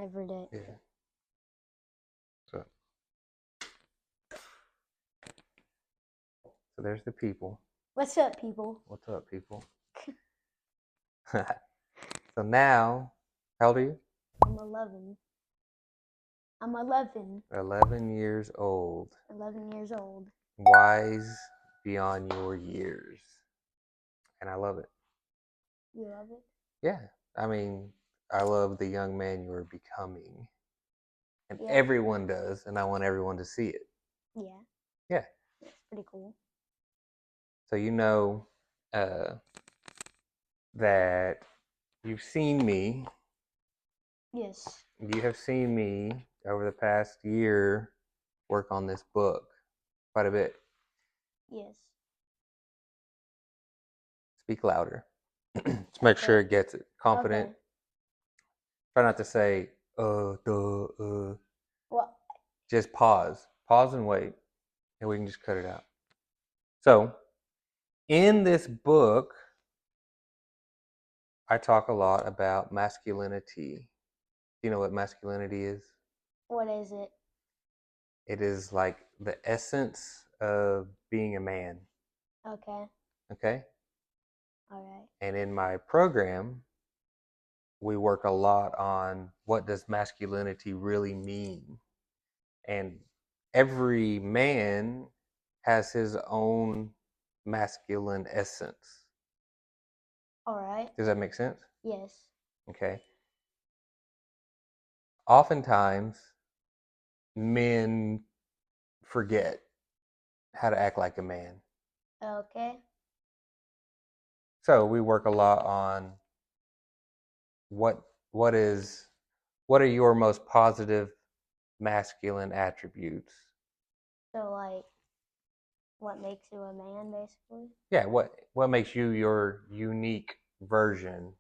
Every day. Yeah. So there's the people. What's up, people? What's up, people? So now, how old are you? I'm 11. I'm 11. 11 years old. 11 years old. Wise beyond your years. And I love it. You love it? Yeah. I mean, I love the young man you are becoming. And Yeah. everyone does, and I want everyone to see it. Yeah. Yeah. It's pretty cool. So you know that you've seen me. Yes. You have seen me over the past year work on this book quite a bit. Yes. Speak louder. Let's make sure it gets it. Confident. Okay. Try not to say, What? Just pause. Pause and wait. And we can just cut it out. So, in this book, I talk a lot about masculinity. Do you know what masculinity is? What is it? It is like the essence of being a man. Okay. Okay? All right. And in my program, we work a lot on what does masculinity really mean. And every man has his own masculine essence. All right. Does that make sense? Yes. Okay. Oftentimes, men forget how to act like a man. Okay. So we work a lot on what are your most positive masculine attributes? So, like, what makes you a man, basically? Yeah, what makes you your unique version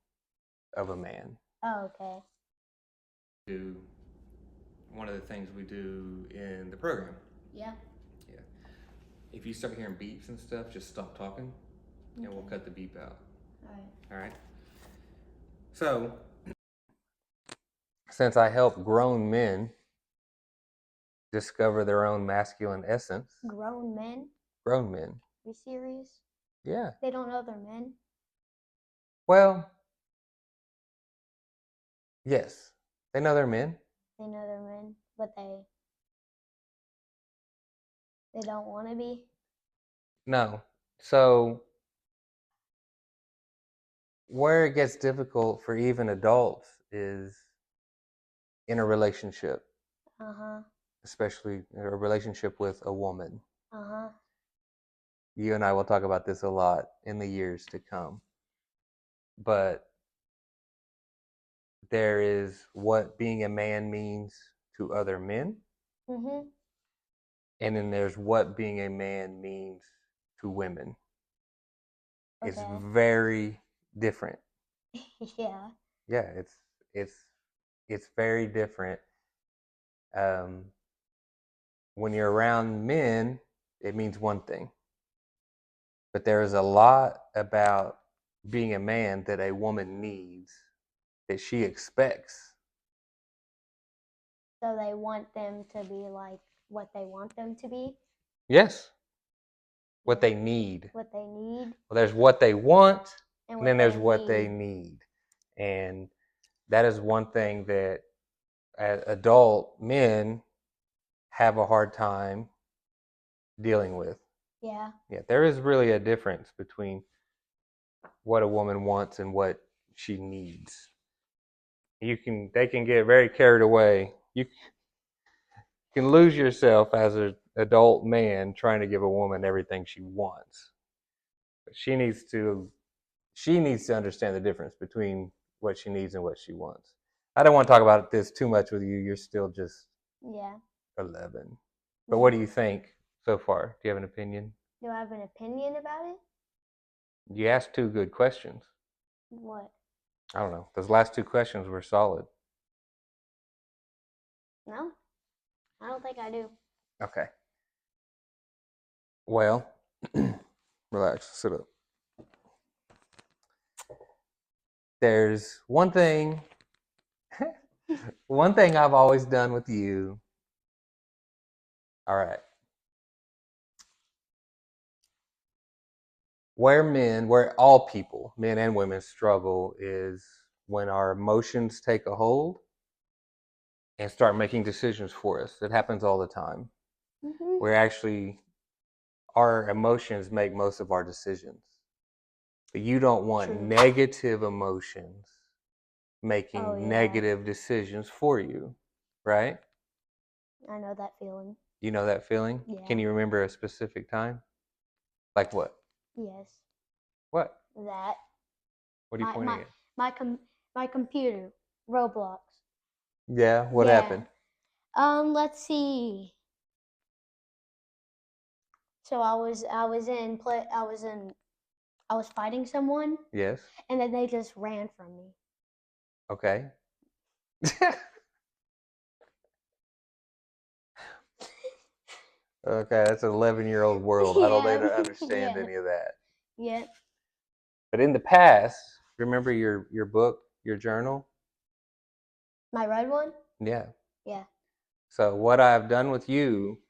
of a man? Oh, okay. Do one of the things we do in the program. Yeah. Yeah. If you start hearing beeps and stuff, just stop talking and we'll cut the beep out. All right. All right. So, since I help grown men discover their own masculine essence, Grown men? grown men. Are you serious? Yeah. They don't know they're men? Well, yes. They know they're men. They know they're men, but they don't want to be? No. So, where it gets difficult for even adults is in a relationship, Uh-huh. especially in a relationship with a woman. Uh-huh. You and I will talk about this a lot in the years to come. But there is what being a man means to other men, Mm-hmm. and then there's what being a man means to women. It's Okay. very different. Yeah. Yeah, it's very different. Um, when you're around men, it means one thing, but there is a lot about being a man that a woman needs, that she expects. So they want them to be like what they want them to be? Yes, what they need. What they need? Well, there's what they want, And and then what there's they what they need. need. And that is one thing that adult men have a hard time dealing with. Yeah. Yeah, there is really a difference between what a woman wants and what she needs. They can get very carried away. You can lose yourself as an adult man trying to give a woman everything she wants. But she needs to understand the difference between what she needs and what she wants. I don't want to talk about this too much with you. You're still just Yeah. 11. But what do you think so far? Do you have an opinion? Do I have an opinion about it? You asked two good questions. What? I don't know. Those last two questions were solid. No? I don't think I do. Okay. Well, relax, sit up. There's one thing One thing I've always done with you, all right, where all people, men and women, struggle is when our emotions take a hold and start making decisions for us. It happens all the time. Mhm. We're actually, our emotions make most of our decisions. But you don't want True. negative emotions Oh making yeah, negative decisions for you, right? I know that feeling. You know that feeling? Can Yeah. you remember a specific time? Like what? Yes. What? That What are you my pointing my at? my com my computer Roblox. Yeah, what Yeah. happened? Let's see. So I was fighting someone, Yes. and then they just ran from me. Okay. Okay, that's an 11-year-old world. How do they Yeah. not understand Yeah. any of that? Yeah. But in the past, remember your book, your journal? My red one? Yeah. Yeah. So what I've done with you,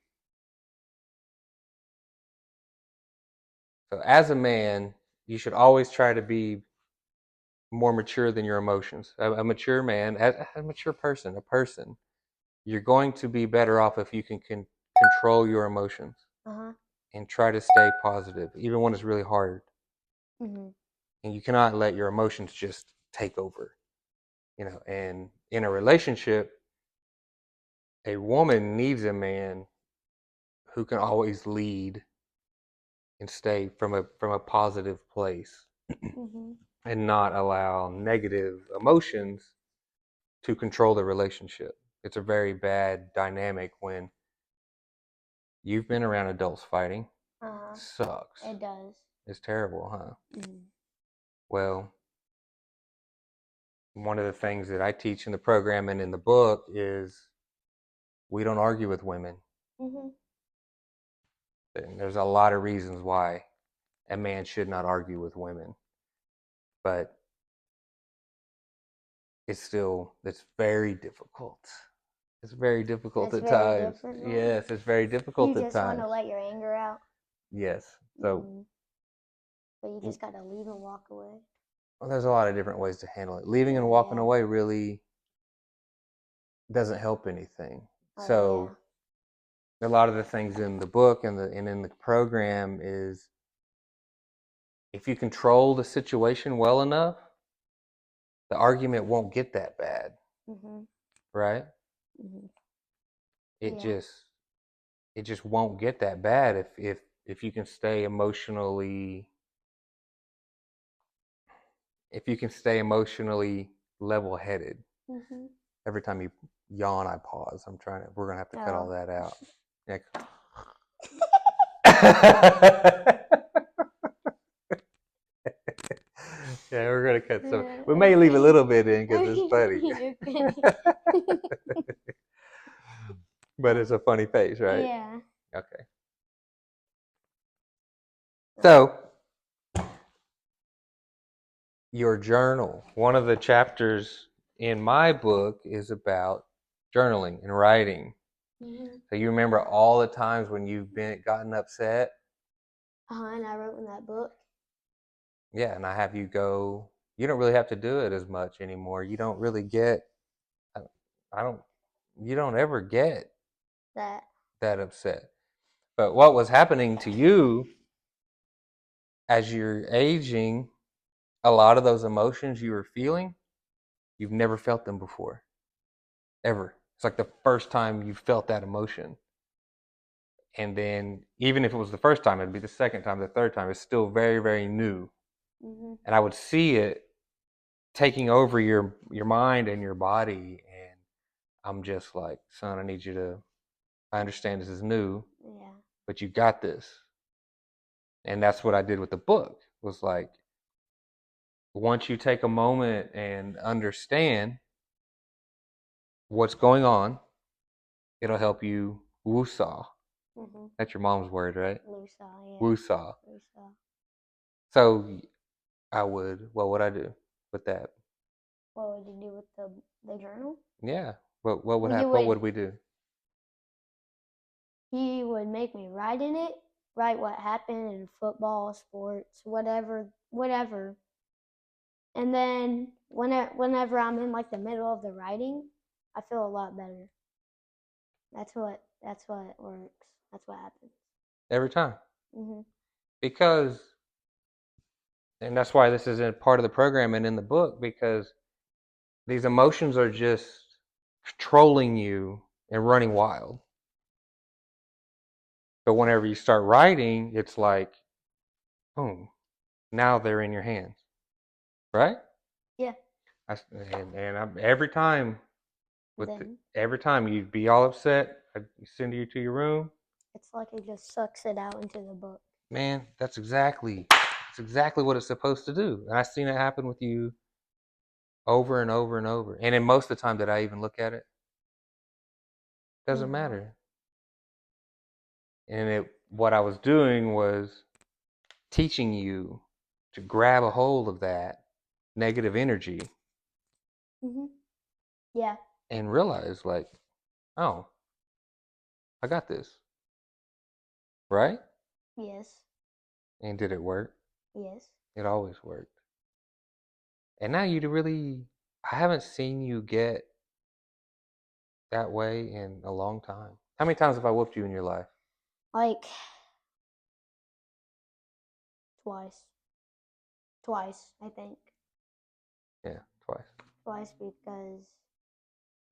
so as a man, you should always try to be more mature than your emotions. A mature man, a mature person, a person, you're going to be better off if you can control your emotions Uh-huh. and try to stay positive, even when it's really hard. Mhm. And you cannot let your emotions just take over, And in a relationship, a woman needs a man who can always lead and stay from a positive place Mhm. and not allow negative emotions to control the relationship. It's a very bad dynamic when you've been around adults fighting. Uh-huh. Sucks. It does. It's terrible, huh? Mhm. Well, one of the things that I teach in the program and in the book is we don't argue with women. Mhm. And there's a lot of reasons why a man should not argue with women, but it's very difficult. It's very difficult It's at very times. difficult. Yes, it's very You difficult at just want times. to let your anger out. Yes. So Mhm. But you just gotta leave and walk away. well, there's a lot of different ways to handle it. Leaving and walking Yeah. away really doesn't help anything. Oh yeah. So a lot of the things in the book and in the program is if you control the situation well enough, the argument won't get that bad, Mhm. right? Mhm. It Yeah. just it just won't get that bad if you can stay emotionally level headed. Mhm. Every time you yawn, I pause. We're gonna have to cut all Oh. that out. Yeah. Yeah, we're gonna cut some. Yeah, We may leave a okay. little bit in because it's funny, Okay. but it's a funny face, right? Yeah. Okay. Oh. So your journal. One of the chapters in my book is about journaling and writing. Mhm. So you remember all the times when you've been gotten upset? And I wrote in that book. Yeah, and I have you go. You don't really have to do it as much anymore. You don't really get. I I don't. You don't ever get That. that upset. But what was happening to you as you're aging, a lot of those emotions you were feeling, you've never felt them before, ever. It's like the first time you felt that emotion. And then, even if it was the first time, it'd be the second time, the third time. It's still very, very new. Mhm. And I would see it taking over your mind and your body. And I'm just like, son, I understand this is new, Yeah. but you got this. And that's what I did with the book, was like, once you take a moment and understand what's going on, it'll help you woo-saw. Mhm. That's your mom's word, right? Lusa. Yeah. Woo-saw. Lusa. So what would I do with that? What would you do with the journal? Yeah. What would You happen? What would would we do? he would make me write in it, write what happened in football, sports, whatever. And then whenever I'm in like the middle of the writing, I feel a lot better. That's what works. That's what happens. Every time. Mhm. Because, and that's why this is a part of the program and in the book, because these emotions are just controlling you and running wild. But whenever you start writing, it's like, boom, now they're in your hands, right? Yeah. Every time Then every time you'd be all upset, I'd send you to your room. it's like it just sucks it out into the book. Man, that's exactly what it's supposed to do. And I've seen it happen with you over and over and over. And in most of the time that I even look at it, doesn't matter. And what I was doing was teaching you to grab a hold of that negative energy Mhm. Yeah. and realize, like, oh, I got this, right? Yes. And did it work? Yes. It always worked. And now I haven't seen you get that way in a long time. How many times have I whooped you in your life? Like twice. Twice, I think. Yeah, twice. Twice because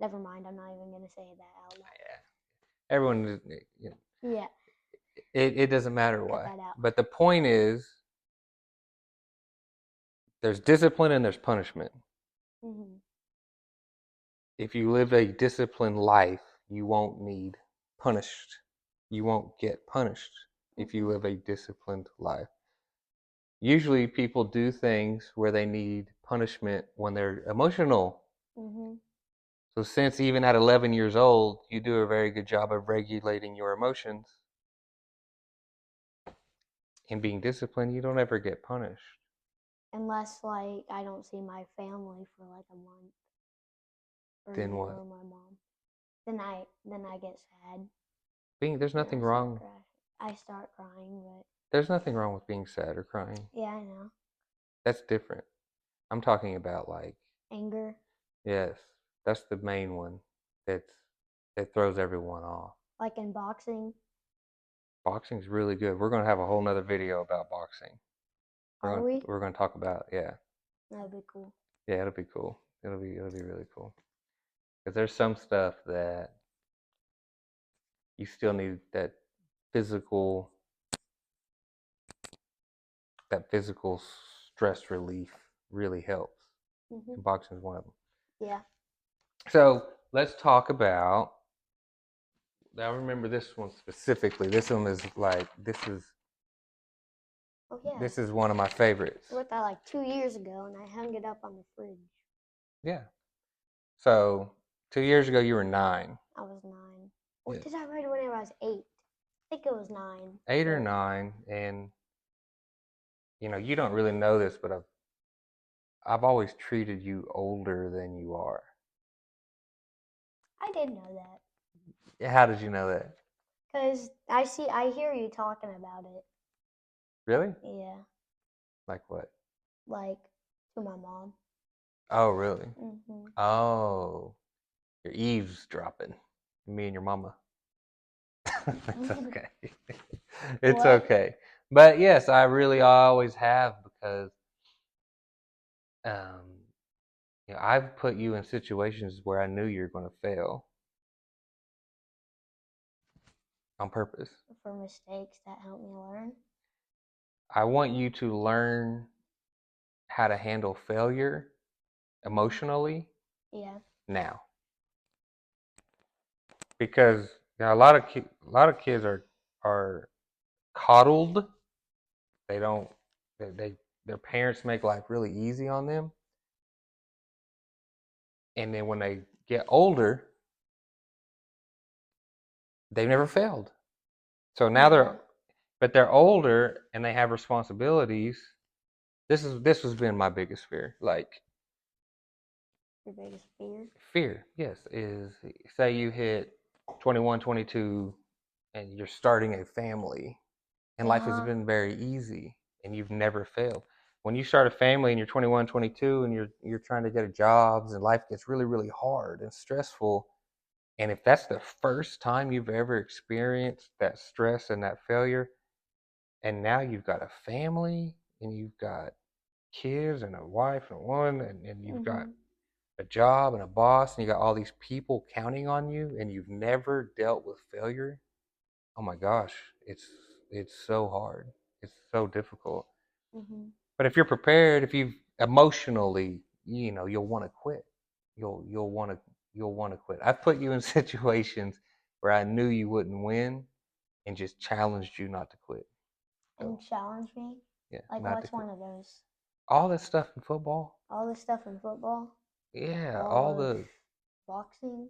never mind, I'm not even gonna say that out loud. Yeah. Everyone, Yeah. it doesn't matter Cut why. that out. But the point is, there's discipline and there's punishment. Mhm. If you live a disciplined life, you won't need punished. You won't get punished if you live a disciplined life. Usually people do things where they need punishment when they're emotional. Mhm. So since even at 11 years old, you do a very good job of regulating your emotions and being disciplined, you don't ever get punished. Unless like I don't see my family for like a month Then what? or my mom. Then I get sad There's and nothing wrong. I start crying, but There's nothing wrong with being sad or crying. yeah, I know. That's different. I'm talking about like, Anger. yes, that's the main one that's that throws everyone off. Like in boxing. Boxing's really good. We're gonna have a whole nother video about boxing. Are we? We're gonna talk about, yeah. That'd be cool. Yeah, it'll be cool. It'll be really cool. Because there's some stuff that you still need physical that physical stress relief really helps. Mhm. And boxing is one of them. Yeah. So let's talk about. Now remember this one specifically. This one is like Oh yeah. this is one of my favorites. I wrote that like 2 years ago, and I hung it up on the fridge. Yeah. So 2 years ago you were 9. I was 9. Or Yeah. did I write it when I was 8? I think it was 9. 8 or 9, and you don't really know this, but I've always treated you older than you are. I did know that. How did you know that? Cause I hear you talking about it. Really? Yeah. Like what? Like to my mom. Oh, really? Mhm. Oh, you're eavesdropping. Me and your mama. It's okay. It's What? okay. But yes, I always have because um, I've put you in situations where I knew you were going to fail on purpose. For mistakes that help me learn. I want you to learn how to handle failure emotionally Yeah. now, because a lot of kids are coddled. They don't their parents make life really easy on them, and then when they get older, they've never failed. So now Yeah. they're older and they have responsibilities. This has been my biggest fear. Like Your biggest fear? Fear, yes, is say you hit 21, 22, and you're starting a family, and life has Uh-huh. been very easy, and you've never failed. When you start a family and you're 21, 22, and you're trying to get a jobs, and life gets really, really hard and stressful, and if that's the first time you've ever experienced that stress and that failure, and now you've got a family and you've got kids and a wife and one, and you've got Mm-hmm. a job and a boss, and you got all these people counting on you, and you've never dealt with failure. Oh my gosh, it's so hard. It's so difficult. Mm-hmm. But if you're prepared, if you emotionally, you'll want to quit. You'll want to quit. I've put you in situations where I knew you wouldn't win and just challenged you not to quit. And So challenge me? yeah, Like, not to what's quit. one of those? All this stuff in football. All this stuff in football? Yeah, all Or the boxing?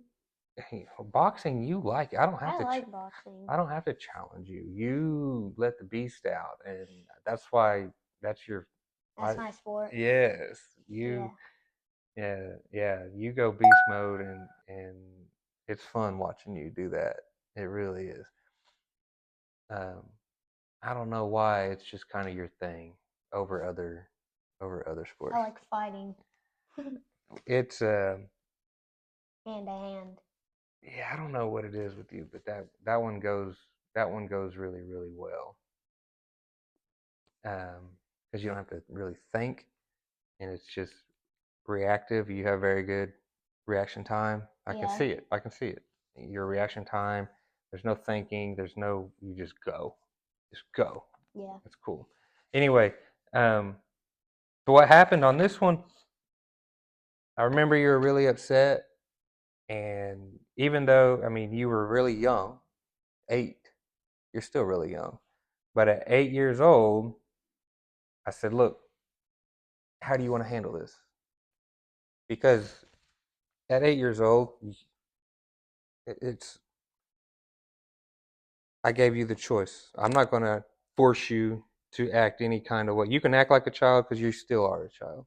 boxing you like. I don't have I to. like boxing. I don't have to challenge you. You let the beast out, and that's why that's your. That's I, my sport. yes, Yeah. you. Yeah, yeah. You go beast mode, and it's fun watching you do that. It really is. Um, I don't know why it's just kind of your thing over other I sports. like fighting. It's Hand to hand. yeah. I don't know what it is with you, but that one goes really really well. Because you don't have to really think, and it's just reactive. You have very good reaction time. I can Yeah. see it. I can see it. Your reaction time. There's no thinking. There's no. You just go. Just go. Yeah. That's cool. Anyway, so what happened on this one? I remember you were really upset, and even though I mean you were really young, 8, you're still really young. But at 8 years old, I said, "Look, how do you want to handle this?" Because at 8 years old, it's I gave you the choice. I'm not going to force you to act any kind of way. You can act like a child because you still are a child.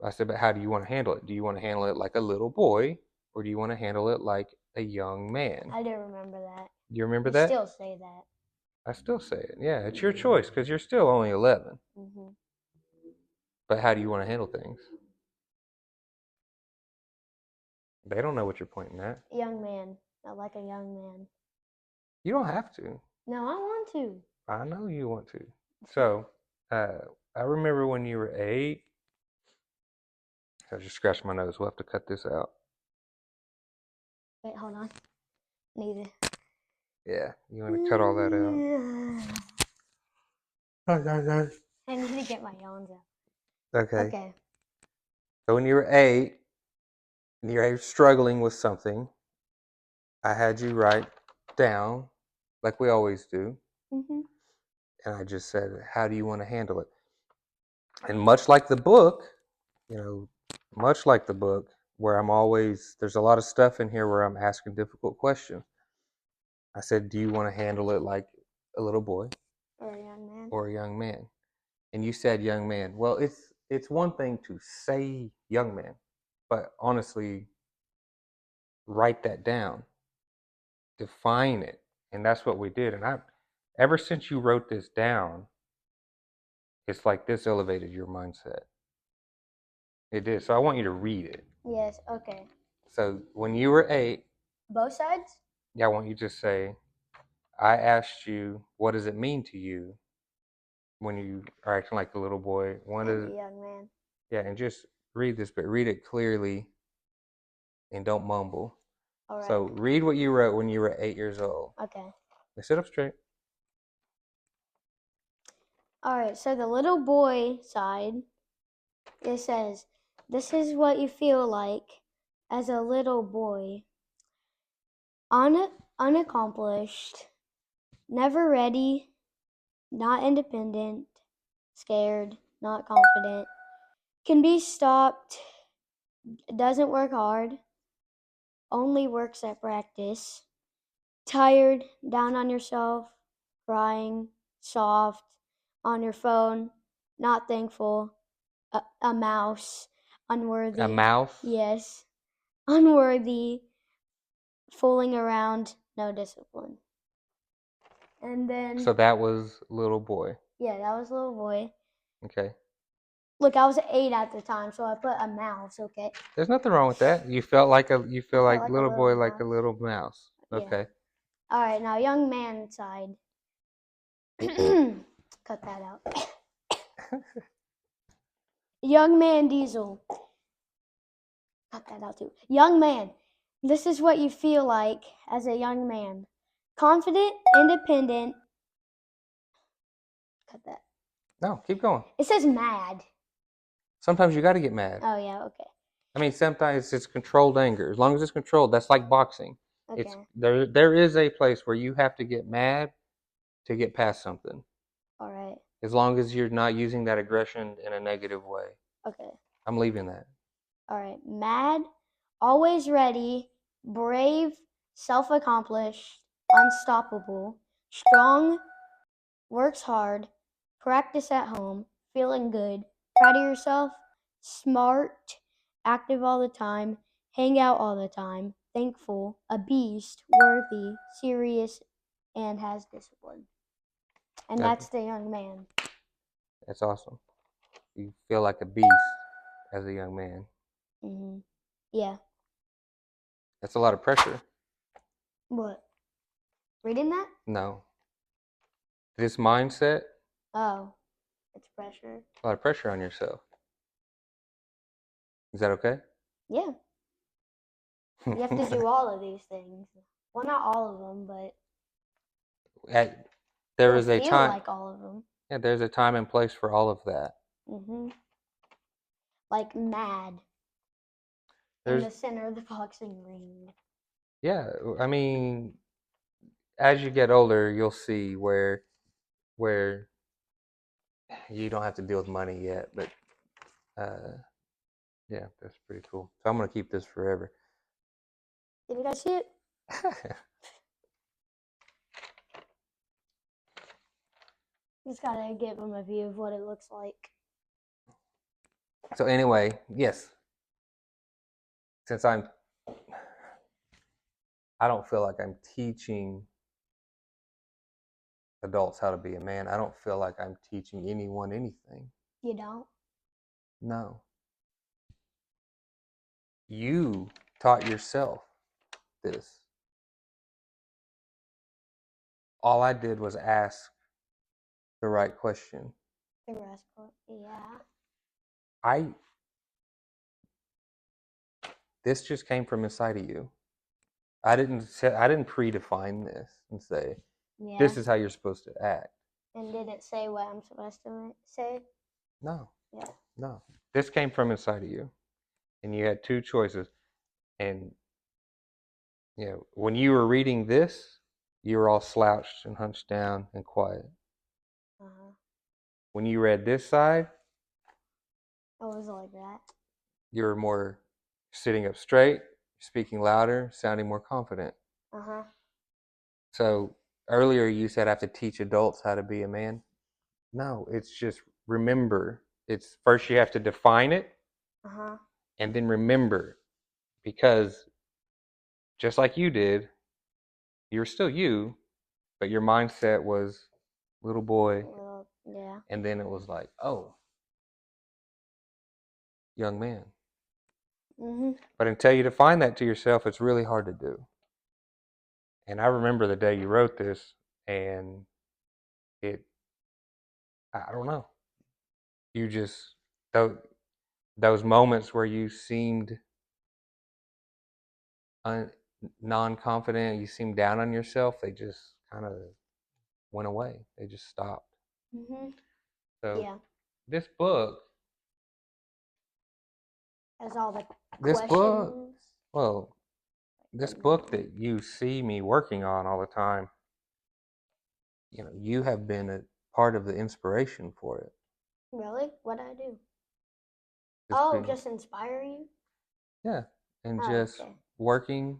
I said, but how do you want to handle it? Do you want to handle it like a little boy, or do you want to handle it like a young man? I do remember that. Do you remember You that? still say that. I still say it. Yeah, it's your choice because you're still only 11. Mm-hmm. But how do you want to handle things? They don't know what you're pointing at. Young man. I like a young man. You don't have to. No, I want to. I know you want to. So, uh, I remember when you were 8. I just scratched my nose. We'll have to cut this out. Wait, hold on. Need Yeah, you want to cut all that out. to. I need to get my yawns out. Okay. Okay. So when you were 8, and you're struggling with something, I had you write down, like we always do, Mm-hmm. and I just said, "How do you want to handle it?" And much like the book, you know, much like the book, where there's a lot of stuff in here where I'm asking difficult questions. I said, "Do you want to handle it like a little boy Or a young man. or a young man?" And you said young man. Well, it's one thing to say young man, but honestly, write that down, define it, and that's what we did. And I, ever since you wrote this down, it's like this elevated your mindset. It did. So I want you to read it. Yes. Okay. So when you were 8, Both sides. yeah, I want you to say, I asked you, what does it mean to you when you are acting like a little boy? What And is a young man. yeah, and just read this, but read it clearly and don't mumble. All right. So read what you wrote when you were 8 years old. Okay. Now sit up straight. All right. So the little boy side, it says, "This is what you feel like as a little boy, unaccomplished, never ready, not independent, scared, not confident, can be stopped, doesn't work hard, only works at practice, tired, down on yourself, crying, soft, on your phone, not thankful, a mouse, unworthy. A mouse? Yes. Unworthy, fooling around, no discipline. And then. So that was little boy. Yeah, that was little boy. Okay. Look, I was 8 at the time, so I put a mouse, okay? There's nothing wrong with that. You feel like little boy, little like a mouse. little mouse. Yeah. Okay. All right, now young man side. Cut that out. Young man Diesel. Cut that out too. Young man. This is what you feel like as a young man. Confident, independent. Cut that. No, keep going. It says mad. Sometimes you got to get mad. Oh, yeah, okay. I mean, sometimes it's controlled anger. As long as it's controlled, that's like boxing. Okay. It's there is a place where you have to get mad to get past something. All right. As long as you're not using that aggression in a negative way. Okay. I'm leaving that. All right. Mad, always ready, brave, self-accomplished, unstoppable, strong, works hard, practice at home, feeling good, proud of yourself, smart, active all the time, hang out all the time, thankful, a beast, worthy, serious, and has discipline. And that's the young man. That's awesome. You feel like a beast as a young man. Mm-hmm. Yeah. That's a lot of pressure. What? Reading that? No. This mindset, Oh, it's pressure. a lot of pressure on yourself. Is that okay? Yeah. You have to do all of these things. Well, not all of them, but there is a feel time. like all of them. Yeah, there's a time and place for all of that. Mm-hmm. Like mad. In the center of the boxing ring. Yeah, I mean, as you get older, you'll see where you don't have to deal with money yet, but yeah, that's pretty cool. So I'm gonna keep this forever. Did you guys see it? Just gotta give them a view of what it looks like. So anyway, yes, since I don't feel like I'm teaching adults how to be a man. I don't feel like I'm teaching anyone anything. You don't? No. You taught yourself this. All I did was ask the right question. The rest, yeah. This just came from inside of you. I didn't predefine this and say, this is how you're supposed to act. And did it say what I'm supposed to say? No. Yeah. No. This came from inside of you. And you had two choices. And when you were reading this, you were all slouched and hunched down and quiet. Uh-huh. When you read this side, it was like that. You were more sitting up straight, speaking louder, sounding more confident. Uh-huh. So earlier you said I have to teach adults how to be a man. No, it's just remember. It's first you have to define it, and then remember, because just like you did, you were still you, but your mindset was little boy, yeah. And then it was like, oh, young man. Mm-hmm. But until you define that to yourself, it's really hard to do. And I remember the day you wrote this, and I don't know. You just those moments where you seemed non-confident, you seemed down on yourself, they just kind of went away. They just stopped. Mm-hmm. So this book has all the this questions. This book that you see me working on all the time, you have been a part of the inspiration for it. Really? What did I do? Just inspire you? Yeah, and just working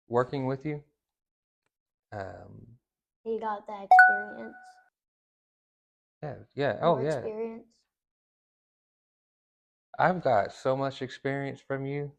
with you. You got that experience. Yeah. More experience. I've got so much experience from you.